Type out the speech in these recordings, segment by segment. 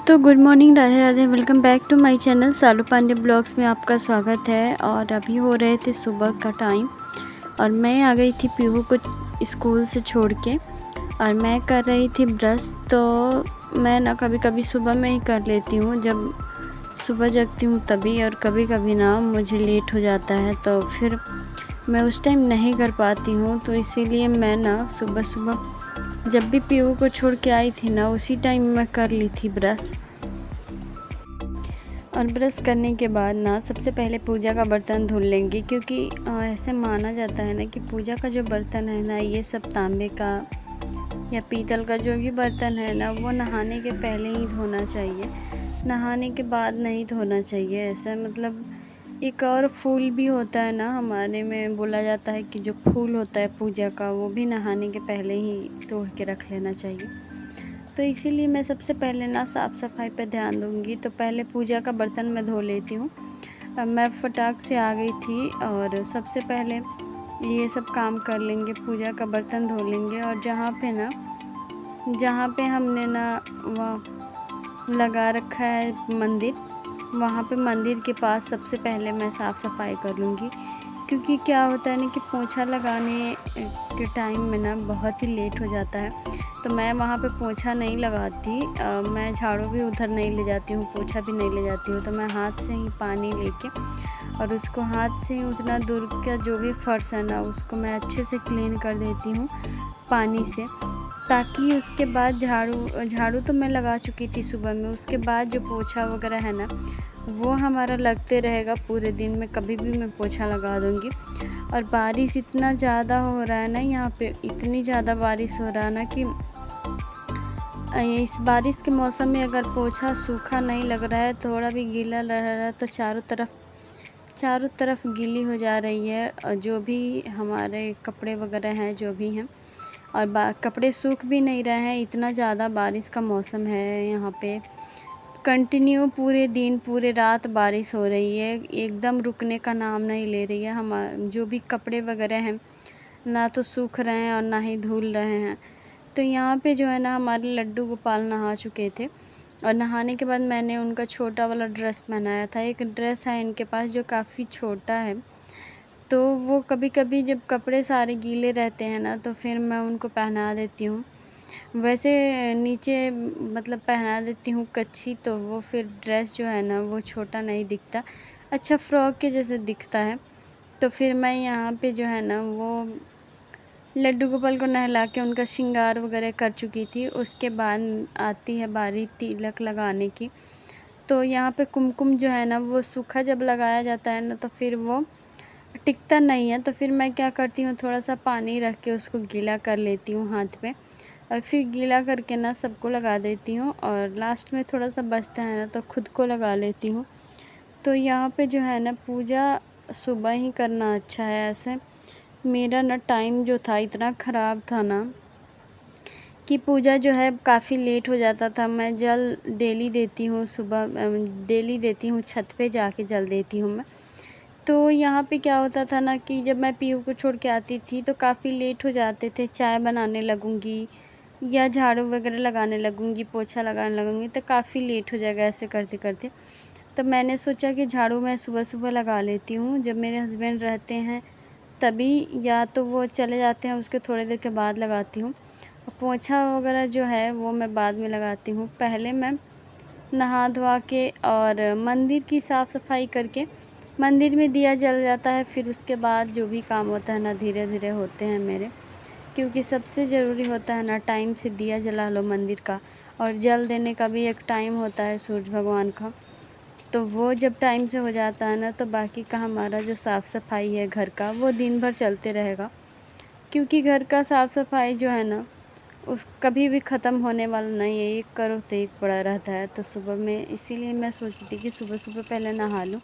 दोस्तों, good morning, Radhe Radhe. Welcome back to my channel Salu Pandey blogs में आपका स्वागत है। और अभी हो रहे थे सुबह का टाइम और मैं आ गई थी पीहू को स्कूल से छोड़ के और मैं कर रही थी ब्रश। तो मैं ना कभी कभी सुबह में ही कर लेती हूँ, जब सुबह जगती हूँ तभी, और कभी कभी ना मुझे लेट हो जाता है तो फिर मैं उस टाइम नहीं कर पाती हूँ। तो इसीलिए मैं ना सुबह सुबह जब भी पीहू को छोड़ के आई थी ना, उसी टाइम मैं कर ली थी ब्रश। और ब्रश करने के बाद ना सबसे पहले पूजा का बर्तन धुल लेंगे, क्योंकि ऐसे माना जाता है ना कि पूजा का जो बर्तन है ना, ये सब तांबे का या पीतल का जो भी बर्तन है ना, वो नहाने के पहले ही धोना चाहिए, नहाने के बाद नहीं धोना चाहिए। ऐसा मतलब एक और फूल भी होता है ना, हमारे में बोला जाता है कि जो फूल होता है पूजा का, वो भी नहाने के पहले ही तोड़ के रख लेना चाहिए। तो इसीलिए मैं सबसे पहले ना साफ़ सफाई पे ध्यान दूँगी। तो पहले पूजा का बर्तन मैं धो लेती हूँ। अब मैं फटाक से आ गई थी और सबसे पहले ये सब काम कर लेंगे, पूजा का बर्तन धो लेंगे। और जहाँ पे हमने ना वह लगा रखा है मंदिर, वहाँ पे मंदिर के पास सबसे पहले मैं साफ़ सफाई कर लूँगी। क्योंकि क्या होता है ना कि पोंछा लगाने के टाइम में ना बहुत ही लेट हो जाता है, तो मैं वहाँ पे पोंछा नहीं लगाती। मैं झाड़ू भी उधर नहीं ले जाती हूँ, पोंछा भी नहीं ले जाती हूँ। तो मैं हाथ से ही पानी लेके और उसको हाथ से ही उतना दूर का जो भी फर्श है ना, उसको मैं अच्छे से क्लीन कर देती हूँ पानी से, ताकि उसके बाद झाड़ू तो मैं लगा चुकी थी सुबह में। उसके बाद जो पोछा वगैरह है ना, वो हमारा लगते रहेगा पूरे दिन में, कभी भी मैं पोछा लगा दूँगी। और बारिश इतना ज़्यादा हो रहा है ना यहाँ पे, इतनी ज़्यादा बारिश हो रहा है ना कि इस बारिश के मौसम में अगर पोछा सूखा नहीं लग रहा है, थोड़ा भी गीला रह रहा है, तो चारों तरफ गीली हो जा रही है। और जो भी हमारे कपड़े वगैरह हैं, जो भी हैं, और कपड़े सूख भी नहीं रहे हैं। इतना ज़्यादा बारिश का मौसम है यहाँ पे, कंटिन्यू पूरे दिन पूरे रात बारिश हो रही है, एकदम रुकने का नाम नहीं ले रही है। हम जो भी कपड़े वगैरह हैं ना तो सूख रहे हैं और ना ही धुल रहे हैं। तो यहाँ पे जो है ना, हमारे लड्डू गोपाल नहा चुके थे और नहाने के बाद मैंने उनका छोटा वाला ड्रेस पहनाया था। एक ड्रेस है इनके पास जो काफ़ी छोटा है, तो वो कभी कभी जब कपड़े सारे गीले रहते हैं ना, तो फिर मैं उनको पहना देती हूँ। वैसे नीचे मतलब पहना देती हूँ कच्छी, तो वो फिर ड्रेस जो है ना, वो छोटा नहीं दिखता, अच्छा फ्रॉक के जैसे दिखता है। तो फिर मैं यहाँ पे जो है ना, वो लड्डू गोपाल को नहला के उनका श्रृंगार वगैरह कर चुकी थी। उसके बाद आती है बारी तिलक लगाने की। तो यहाँ पे कुमकुम जो है ना, वो सूखा जब लगाया जाता है ना, तो फिर वो टिकता नहीं है। तो फिर मैं क्या करती हूँ, थोड़ा सा पानी रख के उसको गीला कर लेती हूँ हाथ पे, और फिर गीला करके ना सबको लगा देती हूँ। और लास्ट में थोड़ा सा बचता है ना, तो खुद को लगा लेती हूँ। तो यहाँ पे जो है ना, पूजा सुबह ही करना अच्छा है। ऐसे मेरा ना टाइम जो था इतना ख़राब था ना कि पूजा जो है काफ़ी लेट हो जाता था। मैं जल डेली देती हूँ, सुबह डेली देती हूँ, छत पे जाके जल देती हूँ मैं। तो यहाँ पे क्या होता था ना कि जब मैं पीहू को छोड़ के आती थी तो काफ़ी लेट हो जाते थे। चाय बनाने लगूँगी या झाड़ू वगैरह लगाने लगूँगी, पोछा लगाने लगूँगी, तो काफ़ी लेट हो जाएगा ऐसे करते-करते। तो मैंने सोचा कि झाड़ू मैं सुबह-सुबह लगा लेती हूँ, जब मेरे हस्बैंड रहते हैं तभी, या तो वो चले जाते हैं उसके थोड़ी देर के बाद लगाती हूँ। और पोछा वगैरह जो है वो मैं बाद में लगाती हूँ। पहले मैं नहा धोआ के और मंदिर की साफ़ सफाई करके मंदिर में दिया जल जाता है। फिर उसके बाद जो भी काम होता है ना, धीरे-धीरे होते हैं मेरे, क्योंकि सबसे ज़रूरी होता है ना, टाइम से दिया जला लो मंदिर का। और जल देने का भी एक टाइम होता है सूरज भगवान का। तो वो जब टाइम से हो जाता है ना, तो बाकी का हमारा जो साफ़ सफाई है घर का, वो दिन भर चलते रहेगा। क्योंकि घर का साफ़ सफाई जो है ना, उस कभी भी ख़त्म होने वाला नहीं है, एक करो तो एक पड़ा रहता है। तो सुबह में इसीलिए मैं सोचती थी कि सुबह-सुबह पहले नहा लूँ।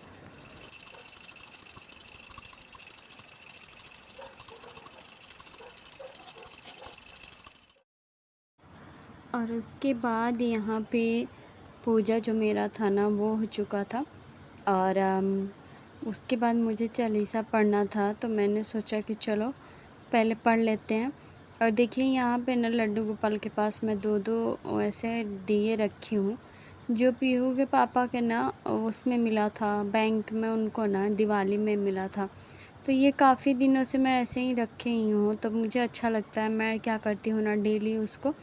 और उसके बाद यहाँ पे पूजा जो मेरा था ना, वो हो चुका था। और उसके बाद मुझे चालीसा पढ़ना था, तो मैंने सोचा कि चलो पहले पढ़ लेते हैं। और देखिए यहाँ पे ना लड्डू गोपाल के पास मैं 2-2 ऐसे दिए रखी हूँ, जो पीहू के पापा के ना उसमें मिला था, बैंक में उनको ना दिवाली में मिला था। तो ये काफ़ी दिनों से मैं ऐसे ही रखे ही हूँ, तो मुझे अच्छा लगता है। मैं क्या करती हूँ ना, डेली उसको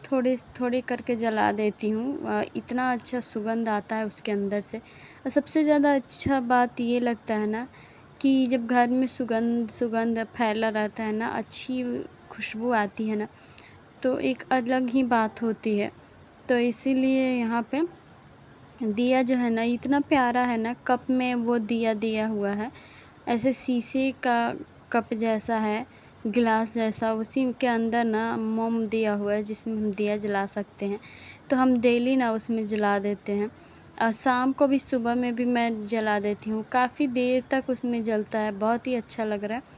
थोड़े थोड़े करके जला देती हूँ। इतना अच्छा सुगंध आता है उसके अंदर से। और सबसे ज़्यादा अच्छा बात ये लगता है ना कि जब घर में सुगंध सुगंध फैला रहता है ना, अच्छी खुशबू आती है ना, तो एक अलग ही बात होती है। तो इसीलिए यहाँ पे दिया जो है ना, इतना प्यारा है ना, कप में वो दिया दिया हुआ है, ऐसे शीशे का कप जैसा है, गिलास जैसा, उसी के अंदर ना मोम दिया हुआ है जिसमें हम दिया जला सकते हैं। तो हम डेली ना उसमें जला देते हैं, और शाम को भी सुबह में भी मैं जला देती हूँ। काफ़ी देर तक उसमें जलता है, बहुत ही अच्छा लग रहा है।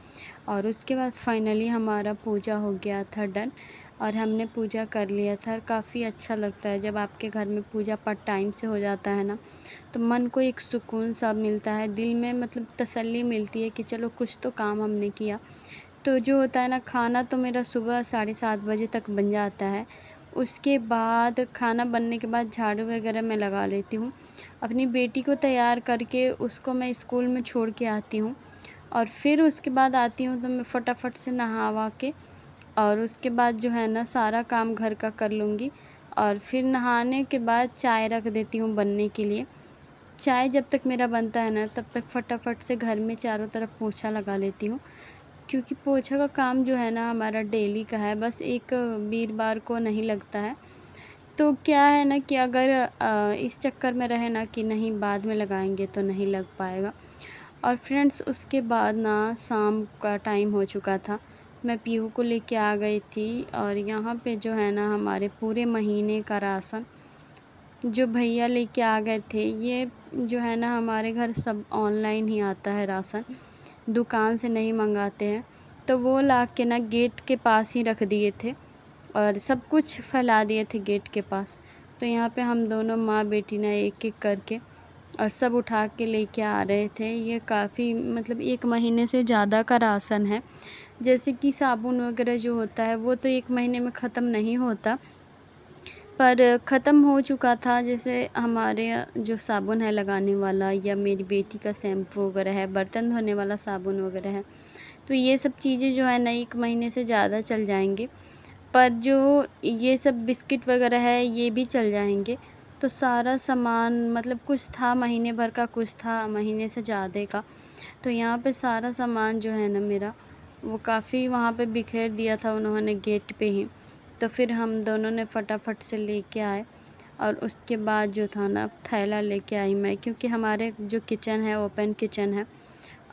और उसके बाद फाइनली हमारा पूजा हो गया था डन, और हमने पूजा कर लिया था। और काफ़ी अच्छा लगता है जब आपके घर में पूजा पाठ टाइम से हो जाता है ना, तो मन को एक सुकून सा मिलता है, दिल में मतलब तसल्ली मिलती है कि चलो कुछ तो काम हमने किया। तो जो होता है ना, खाना तो मेरा सुबह 7:30 बजे तक बन जाता है। उसके बाद खाना बनने के बाद झाड़ू वगैरह मैं लगा लेती हूँ। अपनी बेटी को तैयार करके उसको मैं स्कूल में छोड़ के आती हूँ, और फिर उसके बाद आती हूँ तो मैं फटाफट से नहा वहा के, और उसके बाद जो है ना सारा काम घर का कर लूँगी। और फिर नहाने के बाद चाय रख देती हूँ बनने के लिए। चाय जब तक मेरा बनता है ना, तब तक फटाफट से घर में चारों तरफ पोछा लगा लेती हूँ, क्योंकि पोछा का काम जो है ना हमारा डेली का है, बस एक वीरवार को नहीं लगता है। तो क्या है ना कि अगर इस चक्कर में रहे ना कि नहीं बाद में लगाएंगे तो नहीं लग पाएगा। और फ्रेंड्स, उसके बाद ना शाम का टाइम हो चुका था, मैं पीहू को लेके आ गई थी। और यहाँ पे जो है ना हमारे पूरे महीने का राशन जो भैया लेके आ गए थे, ये जो है ना हमारे घर सब ऑनलाइन ही आता है राशन, दुकान से नहीं मंगाते हैं। तो वो ला के ना गेट के पास ही रख दिए थे, और सब कुछ फैला दिए थे गेट के पास। तो यहाँ पे हम दोनों माँ बेटी ना एक एक करके और सब उठा के लेके आ रहे थे। ये काफ़ी मतलब 1 महीने से ज़्यादा का राशन है। जैसे कि साबुन वगैरह जो होता है वो तो 1 महीने में ख़त्म नहीं होता, पर ख़त्म हो चुका था। जैसे हमारे जो साबुन है लगाने वाला, या मेरी बेटी का शैम्पू वगैरह है, बर्तन धोने वाला साबुन वगैरह है, तो ये सब चीज़ें जो है ना 1 महीने से ज़्यादा चल जाएंगे। पर जो ये सब बिस्किट वगैरह है ये भी चल जाएंगे। तो सारा सामान मतलब कुछ था महीने भर का, कुछ था महीने से ज़्यादा का। तो यहाँ पे सारा सामान जो है ना मेरा, वो काफ़ी वहाँ पे बिखेर दिया था उन्होंने गेट पे ही। तो फिर हम दोनों ने फटाफट से लेके आए, और उसके बाद जो था ना थैला लेके आई मैं, क्योंकि हमारे जो किचन है ओपन किचन है,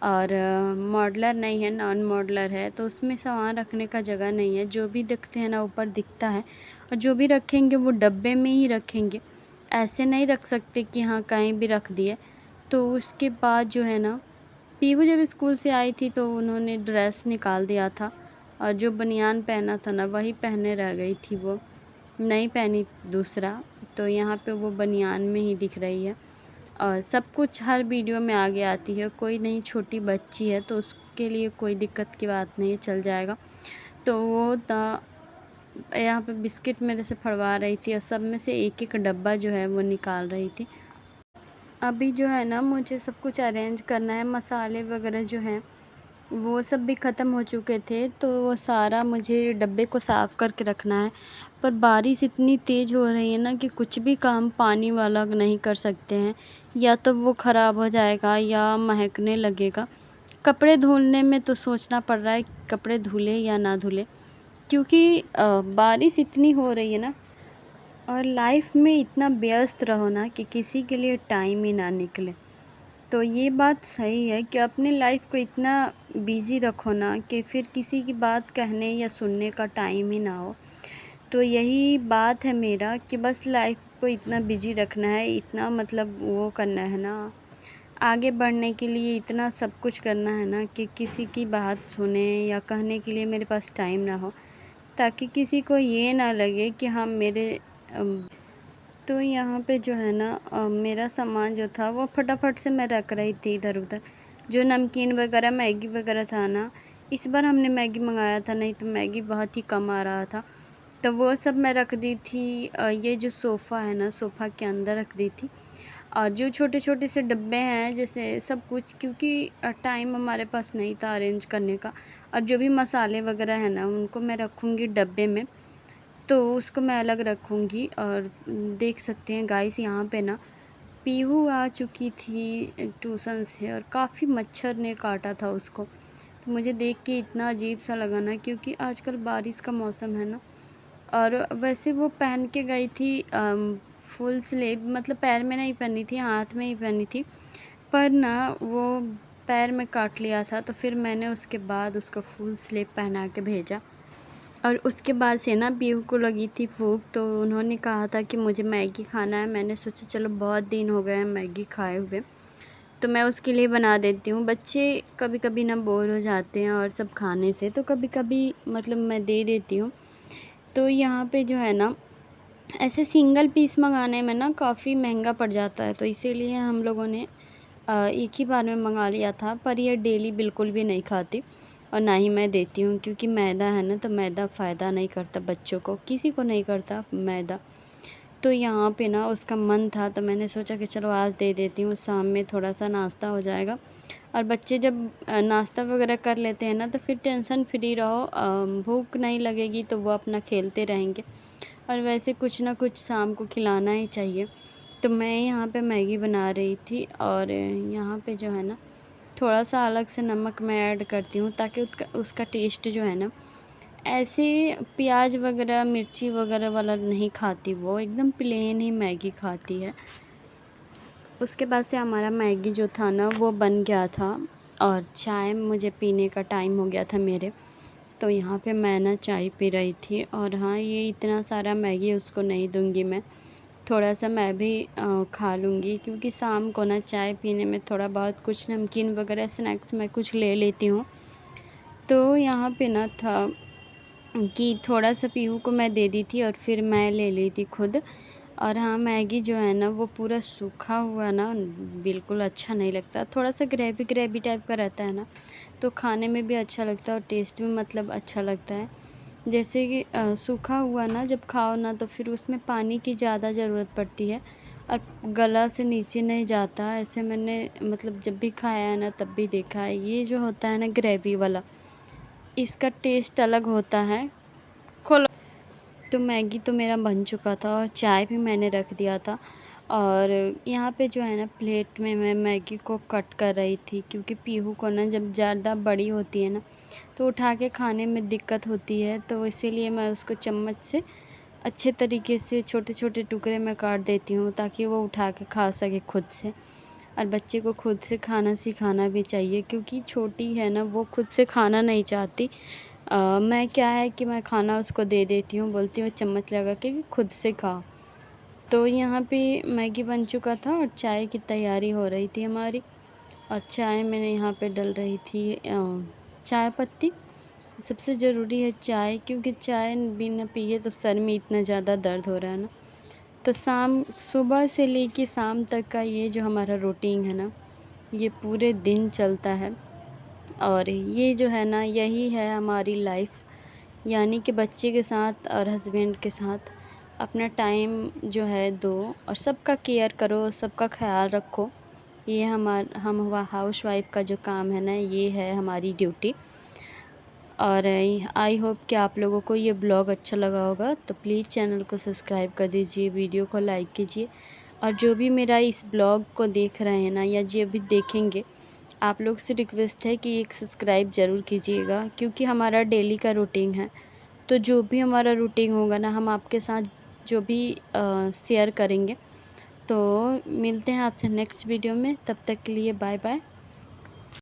और मॉडलर नहीं है, नॉन मॉडलर है, तो उसमें सामान रखने का जगह नहीं है। जो भी दिखते हैं ना ऊपर दिखता है, और जो भी रखेंगे वो डब्बे में ही रखेंगे, ऐसे नहीं रख सकते कि हाँ कहीं भी रख दिए। तो उसके बाद जो है ना, पीहू जब स्कूल से आई थी तो उन्होंने ड्रेस निकाल दिया था, और जो बनियान पहना था ना वही पहने रह गई थी, वो नहीं पहनी दूसरा। तो यहाँ पे वो बनियान में ही दिख रही है, और सब कुछ हर वीडियो में आगे आती है। कोई नहीं, छोटी बच्ची है तो उसके लिए कोई दिक्कत की बात नहीं है, चल जाएगा। तो वो यहाँ पे बिस्किट मेरे से फड़वा रही थी, और सब में से एक एक डब्बा जो है वो निकाल रही थी। अभी जो है ना मुझे सब कुछ अरेंज करना है, मसाले वगैरह जो हैं वो सब भी ख़त्म हो चुके थे, तो वो सारा मुझे डब्बे को साफ़ करके रखना है। पर बारिश इतनी तेज़ हो रही है ना कि कुछ भी काम पानी वाला नहीं कर सकते हैं, या तो वो ख़राब हो जाएगा या महकने लगेगा। कपड़े धुलने में तो सोचना पड़ रहा है कि कपड़े धुले या ना धुले, क्योंकि बारिश इतनी हो रही है ना, और लाइफ में इतना व्यस्त रहो ना कि किसी के लिए टाइम ही ना निकले। तो ये बात सही है कि अपनी लाइफ को इतना बिज़ी रखो ना कि फिर किसी की बात कहने या सुनने का टाइम ही ना हो। तो यही बात है मेरा कि बस लाइफ को इतना बिज़ी रखना है, इतना मतलब वो करना है ना, आगे बढ़ने के लिए इतना सब कुछ करना है ना कि किसी की बात सुने या कहने के लिए मेरे पास टाइम ना हो, ताकि किसी को ये ना लगे कि हाँ मेरे तो यहाँ पे जो है ना मेरा सामान जो था वो फटाफट से मैं रख रही थी इधर उधर। जो नमकीन वगैरह मैगी वगैरह था ना, इस बार हमने मैगी मंगाया था, नहीं तो मैगी बहुत ही कम आ रहा था। तो वो सब मैं रख दी थी। ये जो सोफ़ा है ना, सोफ़ा के अंदर रख दी थी। और जो छोटे-छोटे से डब्बे हैं जैसे सब कुछ, क्योंकि टाइम हमारे पास नहीं था अरेंज करने का। और जो भी मसाले वग़ैरह हैं ना, उनको मैं रखूँगी डब्बे में, तो उसको मैं अलग रखूँगी। और देख सकते हैं गाइस, यहाँ पे ना पीहू आ चुकी थी ट्यूशन से, और काफ़ी मच्छर ने काटा था उसको। तो मुझे देख के इतना अजीब सा लगा ना, क्योंकि आजकल बारिश का मौसम है ना। और वैसे वो पहन के गई थी फुल स्लीव, मतलब पैर में नहीं पहनी थी, हाथ में ही पहनी थी। पर ना वो पैर में काट लिया था, तो फिर मैंने उसके बाद उसको फुल स्लीव पहना के भेजा। और उसके बाद से ना पीहू को लगी थी भूख, तो उन्होंने कहा था कि मुझे मैगी खाना है। मैंने सोचा चलो बहुत दिन हो गए हैं मैगी खाए हुए, तो मैं उसके लिए बना देती हूँ। बच्चे कभी कभी ना बोर हो जाते हैं और सब खाने से, तो कभी कभी मतलब मैं दे देती हूँ। तो यहाँ पे जो है ना, ऐसे सिंगल पीस मंगाने में ना काफ़ी महंगा पड़ जाता है, तो इसीलिए हम लोगों ने एक ही बार में मंगा लिया था। पर ये डेली बिल्कुल भी नहीं खाती, और ना ही मैं देती हूँ, क्योंकि मैदा है ना, तो मैदा फ़ायदा नहीं करता बच्चों को, किसी को नहीं करता मैदा। तो यहाँ पे ना उसका मन था, तो मैंने सोचा कि चलो आज दे देती हूँ, शाम में थोड़ा-सा नाश्ता हो जाएगा। और बच्चे जब नाश्ता वगैरह कर लेते हैं ना, तो फिर टेंशन फ्री रहो, भूख नहीं लगेगी तो वो अपना खेलते रहेंगे। और वैसे कुछ ना कुछ शाम को खिलाना ही चाहिए। तो मैं यहाँ पे मैगी बना रही थी, और यहाँ पे जो है ना, थोड़ा-सा अलग से नमक मैं ऐड करती हूँ, ताकि उसका उसका टेस्ट जो है ना, ऐसे प्याज वगैरह मिर्ची वगैरह वाला नहीं खाती वो, एकदम प्लेन ही मैगी खाती है। उसके बाद से हमारा मैगी जो था ना वो बन गया था, और चाय मुझे पीने का टाइम हो गया था मेरे। तो यहाँ पे मैं ना चाय पी रही थी। और हाँ, ये इतना सारा मैगी उसको नहीं दूँगी मैं, थोड़ा-सा मैं भी खा लूँगी, क्योंकि शाम को ना चाय पीने में थोड़ा बहुत कुछ नमकीन वगैरह स्नैक्स मैं कुछ ले लेती हूँ। तो यहाँ पे ना था कि थोड़ा-सा पीहू को मैं दे दी थी, और फिर मैं ले ली थी खुद। और हाँ, मैगी जो है ना वो पूरा सूखा हुआ ना बिल्कुल अच्छा नहीं लगता, थोड़ा-सा ग्रेवी-ग्रेवी टाइप का रहता है ना, तो खाने में भी अच्छा लगता है और टेस्ट में मतलब अच्छा लगता है। जैसे कि सूखा हुआ ना जब खाओ ना, तो फिर उसमें पानी की ज़्यादा ज़रूरत पड़ती है, और गला से नीचे नहीं जाता। ऐसे मैंने मतलब जब भी खाया है ना तब भी देखा है। ये जो होता है ना ग्रेवी वाला, इसका टेस्ट अलग होता है। खोलो। तो मैगी तो मेरा बन चुका था, और चाय भी मैंने रख दिया था। और यहाँ पे जो है ना प्लेट में मैं मैगी को कट कर रही थी, क्योंकि पीहू को ना जब ज़्यादा बड़ी होती है ना, तो उठा के खाने में दिक्कत होती है, तो इसीलिए मैं उसको चम्मच से अच्छे तरीके से छोटे-छोटे टुकड़े में काट देती हूँ, ताकि वो उठा के खा सके खुद से। और बच्चे को खुद से खाना सिखाना भी चाहिए, क्योंकि छोटी है ना वो खुद से खाना नहीं चाहती। मैं क्या है कि मैं खाना उसको दे देती हूँ, बोलती हूँ चम्मच लगा के कि खुद से खा। तो यहाँ पे मैगी बन चुका था, और चाय की तैयारी हो रही थी हमारी। और चाय मैंने यहाँ पे डल रही थी चाय पत्ती। सबसे ज़रूरी है चाय, क्योंकि चाय बिना पिए तो सर में इतना ज़्यादा दर्द हो रहा है ना। तो सुबह से लेके शाम तक का ये जो हमारा रूटीन है ना, ये पूरे दिन चलता है। और ये जो है ना, यही है हमारी लाइफ, यानी कि बच्चे के साथ और हस्बैंड के साथ अपना टाइम जो है दो, और सबका केयर करो, सबका ख्याल रखो। ये हम हाउसवाइफ का जो काम है ना, ये है हमारी ड्यूटी। और आई होप कि आप लोगों को ये ब्लॉग अच्छा लगा होगा, तो प्लीज़ चैनल को सब्सक्राइब कर दीजिए, वीडियो को लाइक कीजिए। और जो भी मेरा इस ब्लॉग को देख रहे हैं ना, या जो भी देखेंगे, आप लोग से रिक्वेस्ट है कि एक सब्सक्राइब ज़रूर कीजिएगा, क्योंकि हमारा डेली का रूटीन है। तो जो भी हमारा रूटीन होगा ना, हम आपके साथ जो भी शेयर करेंगे। तो मिलते हैं आपसे नेक्स्ट वीडियो में, तब तक के लिए बाय बाय।